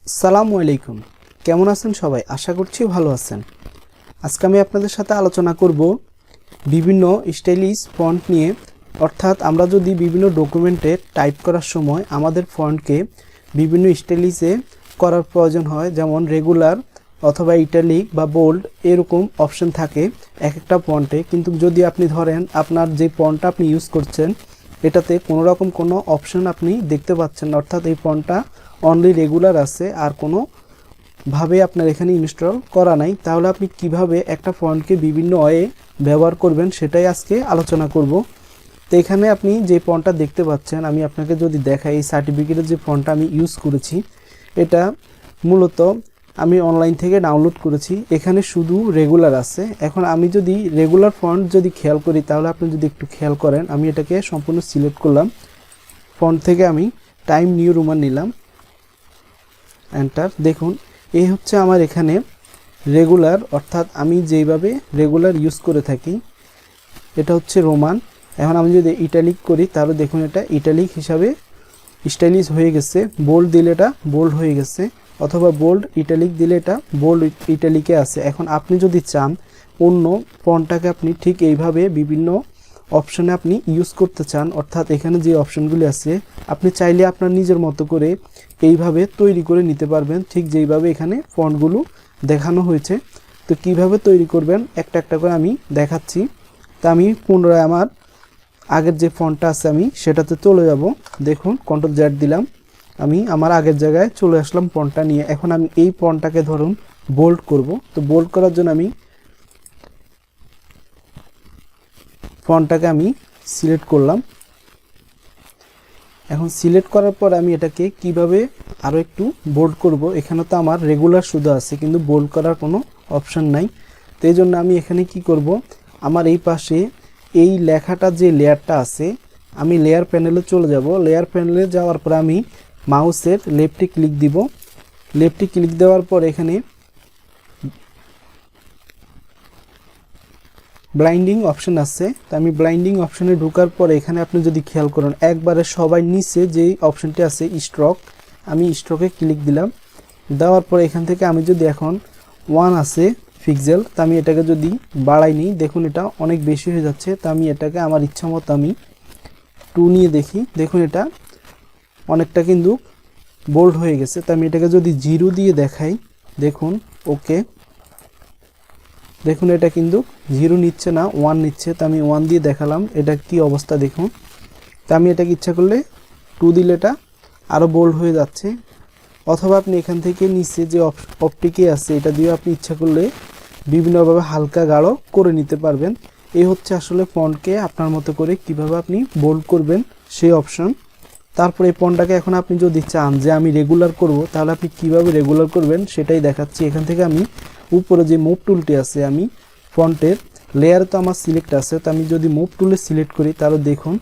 আসসালামু আলাইকুম। কেমন আছেন সবাই? আশা করছি ভালো আছেন। আজকে আমি আপনাদের সাথে আলোচনা করব বিভিন্ন স্টাইলিশ ফন্ট নিয়ে। অর্থাৎ আমরা যদি বিভিন্ন ডকুমেন্টে টাইপ করার সময় আমাদের ফন্টকে বিভিন্ন স্টাইলিশে করার প্রয়োজন হয়, যেমন রেগুলার অথবা ইটালিক বা বোল্ড এরকম অপশন থাকে এক একটা ফন্টে। কিন্তু যদি আপনি ধরেন আপনার যে ফন্টটা আপনি ইউজ করছেন এটাতে কোনো রকম কোনো অপশন আপনি দেখতে পাচ্ছেন না, অর্থাৎ এই ফন্টটা অনলি রেগুলার আছে আর কোনো ভাবে আপনার এখানে ইনস্টল করা নাই, তাহলে আপনি কিভাবে একটা ফন্টকে বিভিন্ন ওয়ে ব্যবহার করবেন সেটাই আজকে আলোচনা করব। তো এখানে আপনি যে ফন্টটা দেখতে পাচ্ছেন, আমি আপনাকে যদি দেখাই, এই সার্টিফিকেটের যে ফন্টটা আমি ইউজ করেছি এটা মূলত আমি অনলাইন থেকে ডাউনলোড করেছি। এখানে শুধু রেগুলার আছে। এখন আমি যদি রেগুলার ফন্ট যদি খেয়াল করি, তাহলে আপনি যদি একটু খেয়াল করেন, আমি এটাকে সম্পূর্ণ সিলেক্ট করলাম। ফন্ট থেকে আমি টাইম নিউ রোমান নিলাম, এন্টার। দেখুন এই হচ্ছে আমার এখানে রেগুলার, অর্থাৎ আমি যেইভাবে রেগুলার ইউজ করে থাকি এটা হচ্ছে রোমান। এখন আমি যদি ইটালিক করি তাহলে দেখুন এটা ইটালিক হিসাবে স্টাইলিশ হয়ে গেছে। বোল্ড দিলে এটা বোল্ড হয়ে গেছে, অথবা বোল্ড ইটালিক দিলে এটা বোল্ড ইটালিকে আছে। এখন আপনি যদি চান অন্য ফন্টটাকে আপনি ঠিক এইভাবে বিভিন্ন অপশনে আপনি ইউজ করতে চান, অর্থাৎ এখানে যে অপশনগুলি আছে আপনি চাইলে আপনার নিজের মতো করে এইভাবে তৈরি করে নিতে পারবেন, ঠিক যেইভাবে এখানে ফন্টগুলো দেখানো হয়েছে। তো কিভাবে তৈরি করবেন একটা একটা করে আমি দেখাচ্ছি। তা আমি পুনরায় আমার আগের যে ফন্টটা আছে আমি সেটাতে চলে যাব। দেখুন কন্ট্রোল জেড দিলাম, আমি আমার আগের জায়গায় চলে আসলাম ফন্টটা নিয়ে। এখন আমি এই ফন্টটাকে ধরুন বোল্ড করব। তো বোল্ড করার জন্য আমি ফন্টটাকে আমি সিলেক্ট করলাম। এখন সিলেক্ট করার পর আমি এটাকে কিভাবে আরও একটু বোল্ড করব, এখানে তো আমার রেগুলার শুধু আছে কিন্তু বোল্ড করার কোনো অপশন নাই। তো এই জন্য আমি এখানে কি করব, আমার এই পাশে এই লেখাটা যে লেয়ারটা আছে আমি লেয়ার প্যানেলে চলে যাব। লেয়ার প্যানেলে যাওয়ার পর আমি মাউসের লেফটে ক্লিক দিব। লেফটে ক্লিক দেওয়ার পর এখানে ব্লাইন্ডিং অপশন আছে। তো আমি ব্লাইন্ডিং অপশনে ঢোকার পরে এখানে আপনি যদি খেয়াল করেন একবারে সবাই নিচে যেই অপশনটি আছে স্ট্রোক, আমি স্ট্রোকে ক্লিক দিলাম। দেওয়ার পরে এখান থেকে আমি যদি এখন 1 আছে পিক্সেল, তো আমি এটাকে যদি বাড়াই নিই, দেখুন এটা অনেক বেশি হয়ে যাচ্ছে। তো আমি এটাকে আমার ইচ্ছা মতো আমি 2 নিয়ে দেখি, দেখুন এটা অনেকটা কিন্তু বোল্ড হয়ে গেছে। তো আমি এটাকে যদি 0 দিয়ে দেখাই, দেখুন ওকে, দেখুন এটা কিন্তু 0 নিচ্ছে না 1 নিচ্ছে। তো আমি 1 দিয়ে দেখালাম, এটা কি অবস্থা দেখুন। তো আমি এটাকে ইচ্ছা করলে 2 দিলে এটা আরও বোল্ড হয়ে যাচ্ছে। অথবা আপনি এখান থেকে নিচে যে অপটিকে আছে এটা দিয়ে আপনি ইচ্ছা করলে বিভিন্নভাবে হালকা গাঢ় করে নিতে পারবেন। এই হচ্ছে আসলে ফন্টকে আপনার মতো করে কিভাবে আপনি বোল্ড করবেন সেই অপশন। তারপরে এই ফন্টটাকে এখন আপনি যদি চান যে আমি রেগুলার করব, তাহলে আপনি কিভাবে রেগুলার করবেন সেটাই দেখাচ্ছি। এখান থেকে আমি উপরে যে মুভ টুলটি আছে, আমি ফন্টের লেয়ার তো আমার সিলেক্ট আছে, তো আমি যদি মুভ টুলে সিলেক্ট করি তাহলে দেখুন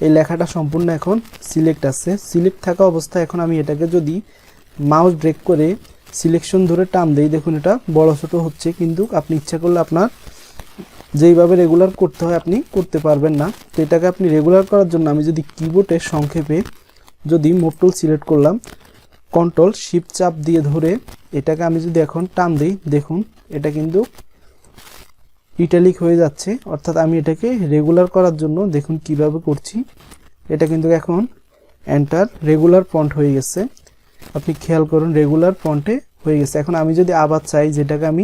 এই লেখাটা সম্পূর্ণ এখন সিলেক্ট আছে। সিলেক্ট থাকা অবস্থায় এখন আমি এটাকে যদি মাউস ড্র্যাগ করে সিলেকশন ধরে টান দেই, দেখুন এটা বড় ছোট হচ্ছে, কিন্তু আপনি ইচ্ছা করলে আপনার যেইভাবে রেগুলার করতে হয় আপনি করতে পারবেন না। তো এটাকে আপনি রেগুলার করার জন্য আমি যদি কিবোর্ডে সংক্ষেপে যদি মুভ টুল সিলেক্ট করলাম, কন্ট্রোল শিফট চাপ দিয়ে ধরে এটাকে আমি যদি এখন টান দিই, দেখুন এটা কিন্তু ইটালিক হয়ে যাচ্ছে। অর্থাৎ আমি এটাকে রেগুলার করার জন্য দেখুন কিভাবে করছি, এটা কিন্তু এখন এন্টার রেগুলার ফন্ট হয়ে গেছে। আপনি খেয়াল করুন রেগুলার ফন্টে হয়ে গেছে। এখন আমি যদি আবার চাই যেটাকে আমি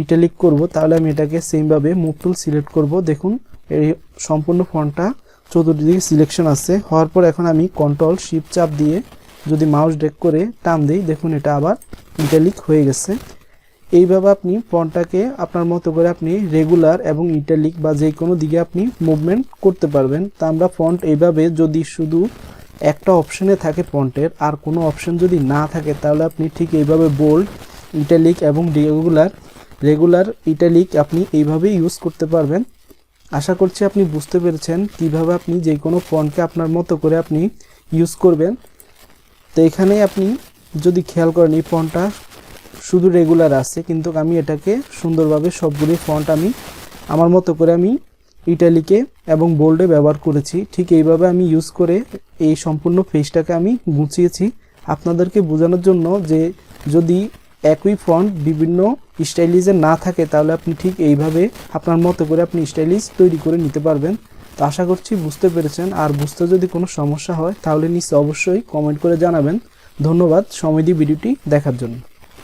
ইটালিক করব, তাহলে আমি এটাকে সেমভাবে মুভ টুল সিলেক্ট করব। দেখুন এই সম্পূর্ণ ফন্টটা চতুর্দিকে সিলেকশন আছে হওয়ার পর এখন আমি কন্ট্রোল শিফট চাপ দিয়ে যদি মাউস ড্র্যাগ করে টান দিই, দেখুন এটা আবার ইটালিক হয়ে গেছে। এইভাবে আপনি ফন্টটাকে আপনার মতো করে আপনি রেগুলার এবং ইটালিক বা যে কোনো দিকে আপনি মুভমেন্ট করতে পারবেন। তা আমরা ফন্ট এইভাবে যদি শুধু একটা অপশনে থাকে ফন্টের আর কোনো অপশন যদি না থাকে, তাহলে আপনি ঠিক এইভাবে বোল্ড ইটালিক এবং রেগুলার ইটালিক আপনি এইভাবে ইউজ করতে পারবেন। আশা করছি আপনি বুঝতে পেরেছেন কিভাবে আপনি যে কোনো ফন্টকে আপনার মতো করে আপনি ইউজ করবেন। তো এখানে আপনি যদি খেয়াল করেন এই ফন্টটা শুধু রেগুলার আছে, কিন্তু আমি এটাকে সুন্দরভাবে সবগুলি ফন্ট আমি আমার মতো করে আমি ইটালিকে এবং বোল্ডে ব্যবহার করেছি। ঠিক এইভাবে আমি ইউজ করে এই সম্পূর্ণ পেজটাকে আমি গুছিয়েছি আপনাদেরকে বোঝানোর জন্য যে যদি একই ফন্ট বিভিন্ন স্টাইলিজে না থাকে তাহলে আপনি ঠিক এইভাবে আপনার মতো করে আপনি স্টাইলিশ তৈরি করে নিতে পারবেন। তো আশা করছি বুঝতে পেরেছেন। আর বুঝতে যদি কোনো সমস্যা হয় তাহলে নিচে অবশ্যই কমেন্ট করে জানাবেন। ধন্যবাদ সময় দিয়ে ভিডিওটি দেখার জন্য।